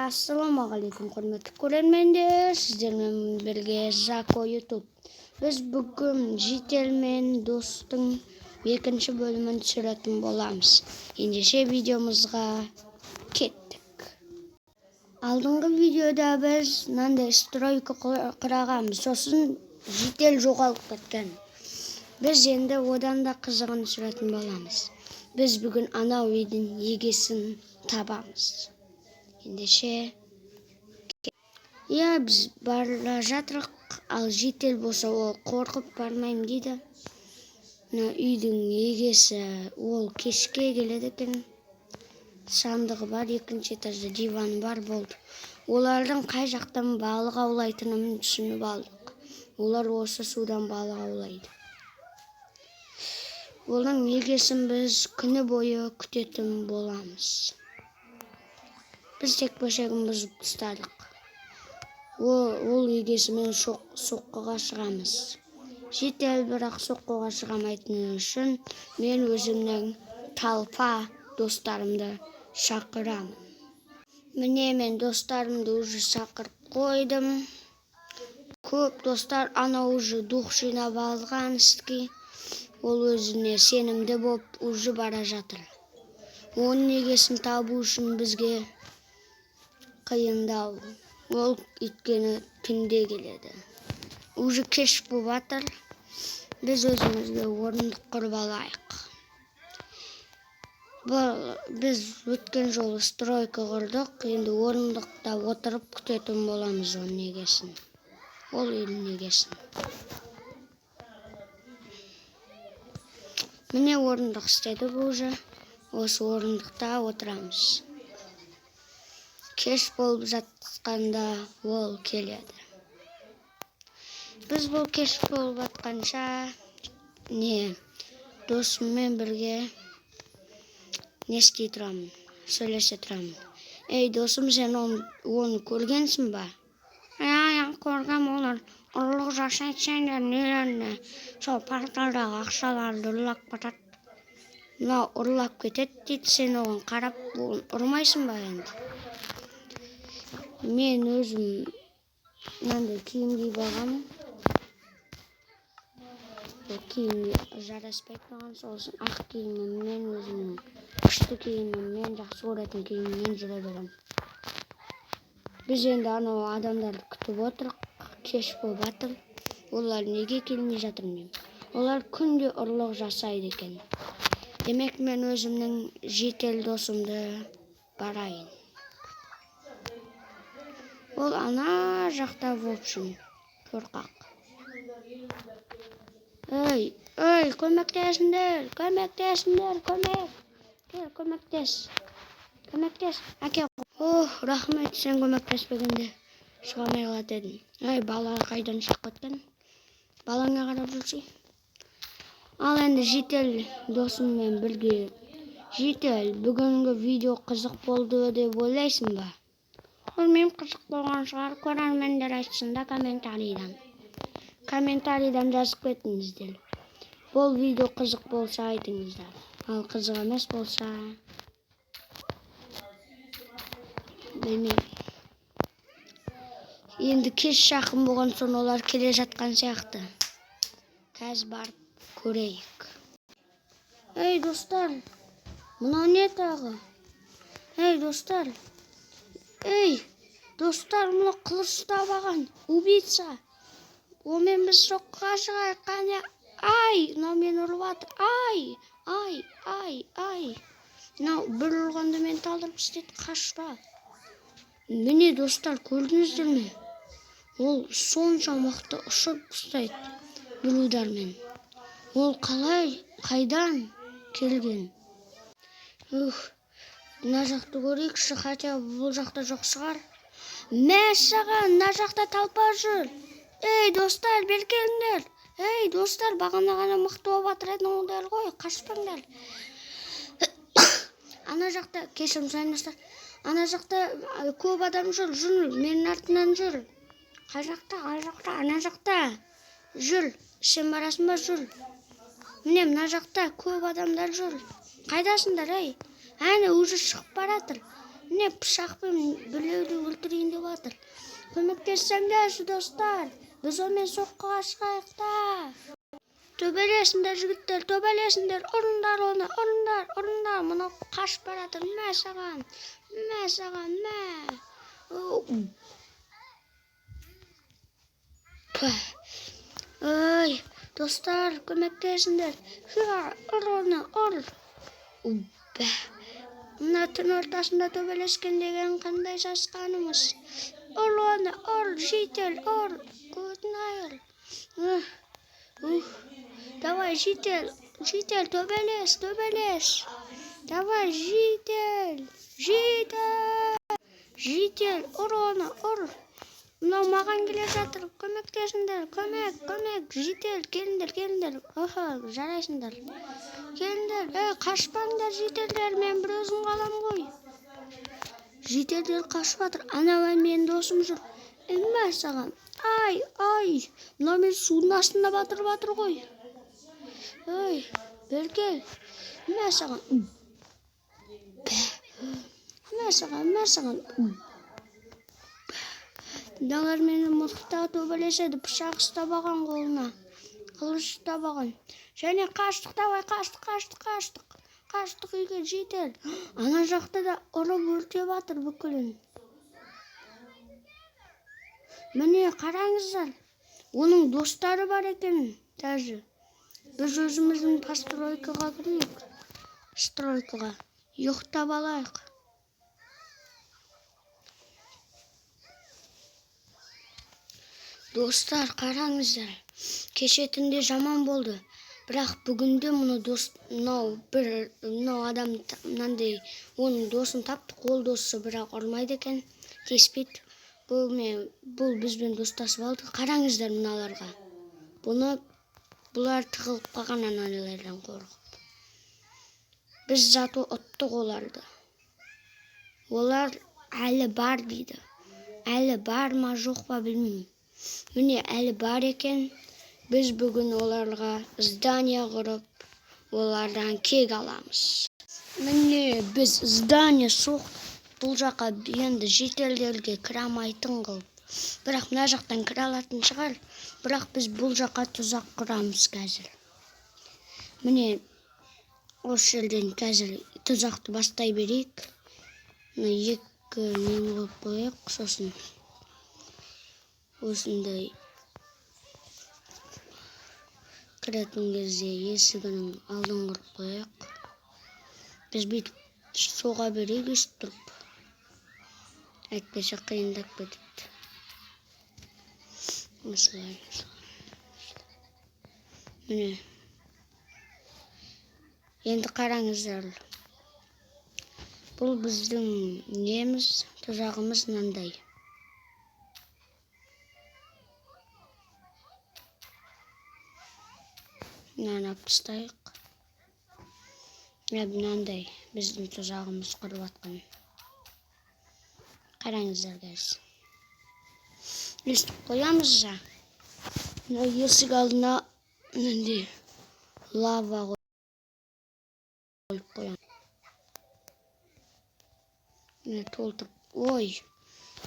Ассалаумағалейкум, құрметті көрермендер, сіздермен бірге Зако YouTube. Біз бүгін Жител мен достың екінші бөлімін түсіретін боламыз. Ендеше видеомызға кеттік. Алдыңғы видеода біз мынандай стройка құрағанбыз, сосын Жител жоғалып кеткен. Біз енді одан да қызығын түсіретін боламыз. Біз бүгін анау үйдің егесін табамыз. Ендеше біз бара жатырық, ал Жител болса ол қорқып бармайым дейді. Үйдің егесі ол кешке келеді екен. Сандығы бар, екінші этажда диваны бар болды. Олардың қай жақтан балық аулайтынын түсініп алдық. Олар осы судан балық аулайды. Оның егесін біз күні бойы күтетін боламыз. Біз тек бөшегін бұзып тастадық. Ол егесімен соққыға шығамыз. Жител бірақ соққыға шығамайтыны үшін мен өзімнің талпа достарымды шақырамын. Міне мен достарымды уже шақырып қойдым. Көп достар анау уже дух жинап алған істі. Ол өзіне сенімді болып уже бара жатыр. Оның егесін табу үшін бізге қиындау. Ол өйткені түнде келеді. Уже кеш болып жатыр. Біз өзімізге орындық құрып алайық. Біз өткен жолы стройка құрдық. Енді орындықта отырып күтетін боламыз оның егесін. Ол үйдің егесін. Міне орындық істедік уже. Осы орындықта отырамыз. Кеш болып жатқанда ол келеді. Біз бұл кеш болып жатқанша досыммен бірге не істей тұрамын, сөйлесе тұрамын. Ей, досым, сен оны көргенсің ба? Көргем, олар ұрлық жасайды сендер нелеріне. Сол порталдағы ақшаларды ұрлап кетеді. Мынау ұрлап кетеді дейді, сен оған қарап ұрмайсың ба енді? Мен өзім мынандай киім киіп алғанмын. Бұл киім жараспайды маған, сосын ақ киімім мен өзімнің күшті киімім, мен жақсы көретін киіміммен жүре беремін. Біз енді анау адамдарды күтіп отырық, кеш болып жатыр. Олар неге келмей жатыр мен? Олар күнде ұрлық жасайды екен. Демек мен өзімнің Жител досымды барайын. Ол ана жақта в общем қорқақ. Ой, көмектесіңдер, көмектес. Әке, рахмет, сен көмектеспегенде шыға алмай қалады едім. Бала қайдан шығып кеткен? Балаңа қарап жүрсей. Ал енді Жител досыммен бірге. Жител, бүгінгі видео қызық болды деп ойлайсың ба? Білмеймін, қызық болған шығар, көрермендер айтсын да комментарийдан жазып кетіңіздер. Бұл видео қызық болса айтыңыздар. Ал қызық емес болса, білмеймін. Енді кеш жақын болған соң олар келе жатқан сияқты. Қазір барып көрейік. Ей, достар, мынау не тағы? Ей, достар, мұны қылыш ұстап алған, убийца. Омен біз соққыға шығайық, қане. Мынау мені ұрып жатыр. Мынау бір ұрғанда мені талдырып істеді, қашпа. Міне достар, көрдіңіздер ме? Ол сонша мықты ұшып ұстайды бір удармен. Ол қайдан келген? Мына жақты көрейікші, хотя бұл жақта жоқ шығар. Мәссаған, мына жақта талпа жүр. Ей, достар, бер келіңдер. Ей, достар, бағана ғана мықты болып жатыр едіңдер ғой, қашпаңдар. Ана жақта, кешірім сұрайын достар. Ана жақта көп адам жүр, менің артынан жүр. Қай жақта, ана жақта. Жүр, сен барасың ба, жүр. Міне, мына жақта көп адамдар жүр. Қайдасыңдар, ей? Әне, уже шығып баратыр. Mine pышақпен біреуді өлтірейін деп жатыр. Көмектессеңдерші достар. Біз онымен соққыға шығайық та. Төбелесіңдер жігіттер, төбелесіңдер. Ұрыңдар оны, ұрыңдар. Мұны қашып баратыр. Мә саған, мә. Ой, достар, көмектесіңдер. Ұр оны, ұр. Мына түн ортасында төбелескен деген қандай сасқанымыз. Ұр оны, ұр, жител, ұр. Көзін айыр. Давай, жител, төбелес. Давай, жител, ұр оны, ұр. Мынау маған келе жатыр, көмектесіңдер, көмек, жител, келіңдер. Охо, жарайсыңдар. Келіңдер, қашпаңдар жителдер, мен бір өзім қалам ғой. Жителдер қашып жатыр, анау менің досым жүр. Мә саған, ай, мынау мен судың астында батыр ғой. Ой, беркел, мә саған. Далар мені мұхта төбелеседі, пышақ ұстабаған қолына, қылыш ұстабаған. Және қаштық, давай, қаштық үйге жетер. Ана жақта да ұрып өртеп жатыр бүкілін. Міне қараңыздар, оның достары бар екен тәжі. Біз өзіміздің постройкаға кірейік, ұйықтап алайық. Достар, қараңыздар, кеше түнде жаман болды. Бірақ бүгінде мынау адам мынандай оның досын тапты, қол досы, бірақ ұрмайды екен, теспейді. Бұл бізбен достасып алды. Қараңыздар мыналарға. Бұлар тығылып қалған аналардан қорқып. Біз зато ұттық оларды. Олар әлі бар дейді. Әлі бар ма жоқ па білмеймін. Міне әлі бар екен. Біз бүгін оларға здания құрып, олардан кек аламыз. Міне біз здания соқтық. Бұл жаққа енді жителдерге кіре алмайтын қылып. Бірақ мына жақтан кіре алатын шығар. Бірақ біз бұл жаққа тұзақ құрамыз қазір. Міне осы жерден қазір тұзақты бастай берейік. Екі нені қойып қойық, сосын осындай кіретін кезде есігінің алдын құрып қойық. Біз бүйтіп соға берейік өстіп тұрып. Әйтпесе қиындап кетеді. Осылай. Міне. Енді қараңыздар. Бұл біздің неміз, тұзағымыз мынандай. Мынаны алып тастайық. Мынандай біздің тұзағымыз құрып жатқан. Қараңыздар гайз. Өстіп қоямыз жа. Есік алдына мынандай лава қойып қоямыз. Толтырып. Ой,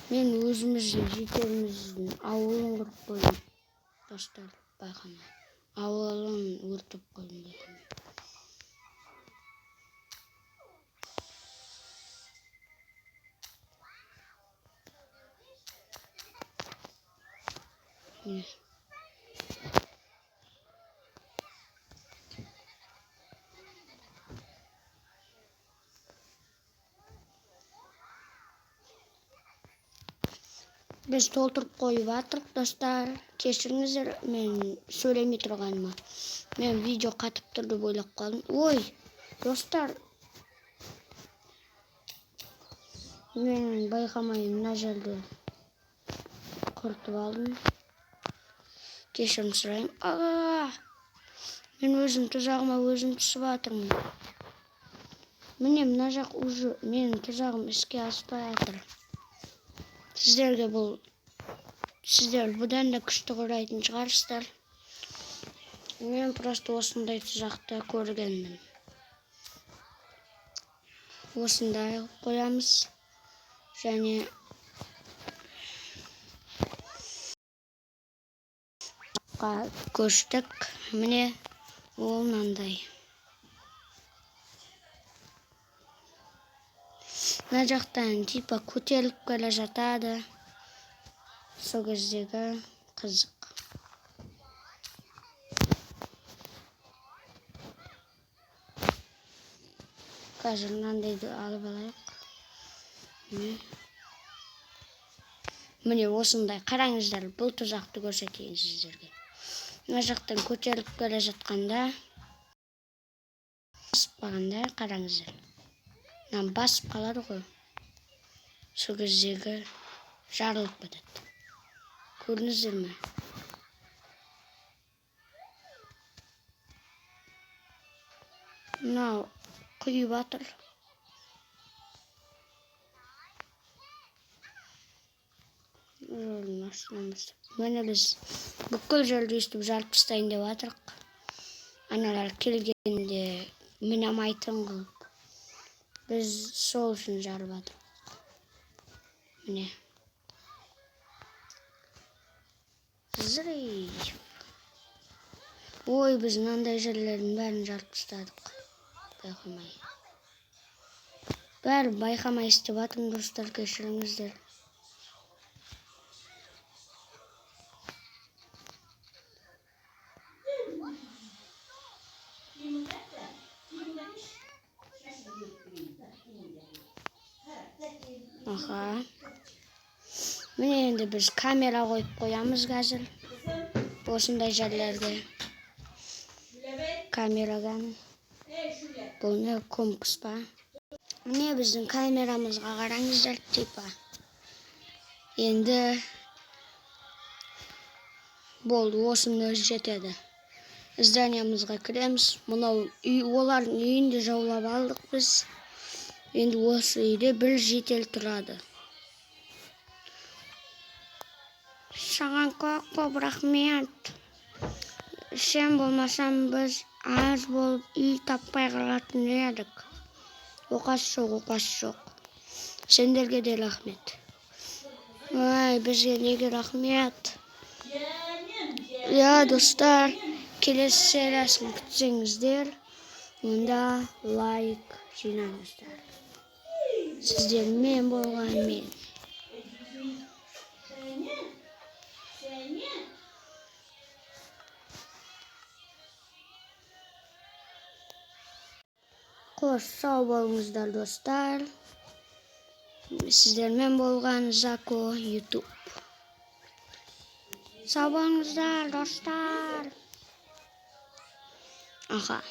мен өзіміздің жителіміздің ауылын құрып қойдым. Достар, байқама. Ауылын өртіп қойдым дедім. Біз толтырып қойып жатырық, достар. Кешіріңіздер, мен сөйлемей тұрғаныма. Мен видео қатып тұрды ойлап қалдым. Ой, достар. Мен байқамай мына жерді құртып алдым. Кешірім сұраймын. Мен өзім тұзағыма өзім түсіп жатырмын. Міне мына жақ уже менің тұзағым іске аспай жатыр. Сіздер бұдан да күшті құрайтын шығарсыздар. Мен просто осындай тұзақты көргенмін. Осындай қоямыз. Және көштік. Міне ол мынандай. Мына жақтан типа көтеріліп келе жатады. Сол кездегі қызық. Қазір мынандайды алып алайық. Міне осындай қараңыздар, бұл тұзақты көрсетейін сіздерге. Мына жақтан көтеріліп келе жатқанда, басып қалғанда қараңыздар. Мына басып қалады ғой. Сол кездегі жарылып кетеді. Көрдіңіздер ме? Мынау құйып жатыр. Міне біз бүкіл жерді өстіп жарып тастайын деп жатырық. Аналар келгенде мінамайтын қылып. Біз сол үшін жарып жатырық. Міне. Зырей. Ой, біз мынандай жерлердің бәрін жарып тастадық. Байқамай. Бәрі байқамай істеп жатырмын, достар, кешіріңіздер. Аха. Міне енді біз камера қойып қоямыз қазір. Осындай жерлерде. Камерадан. Бұл не, компас па? Міне біздің камерамызға қараңыздар, типа. Енді болды, осының өзі жетеді. Зданиямызға кіреміз. Мынау олардың үйінде жаулап алдық біз. Енді осы үйде бір жедел тұрады. Саған көп рахмет. Сен болмасам біз аз болып үй таппай қалатын едік. Оқасы жоқ. Сендерге де рахмет. Ой, бізге неге рахмет. Я, достар, келесі сериясын күтсеңіздер, онда лайк жинаңыздар. Сіздермен болған мен. Қош, сау болыңыздар, достар. Сіздермен болған Зако YouTube. Сау болыңыздар, достар. Аха.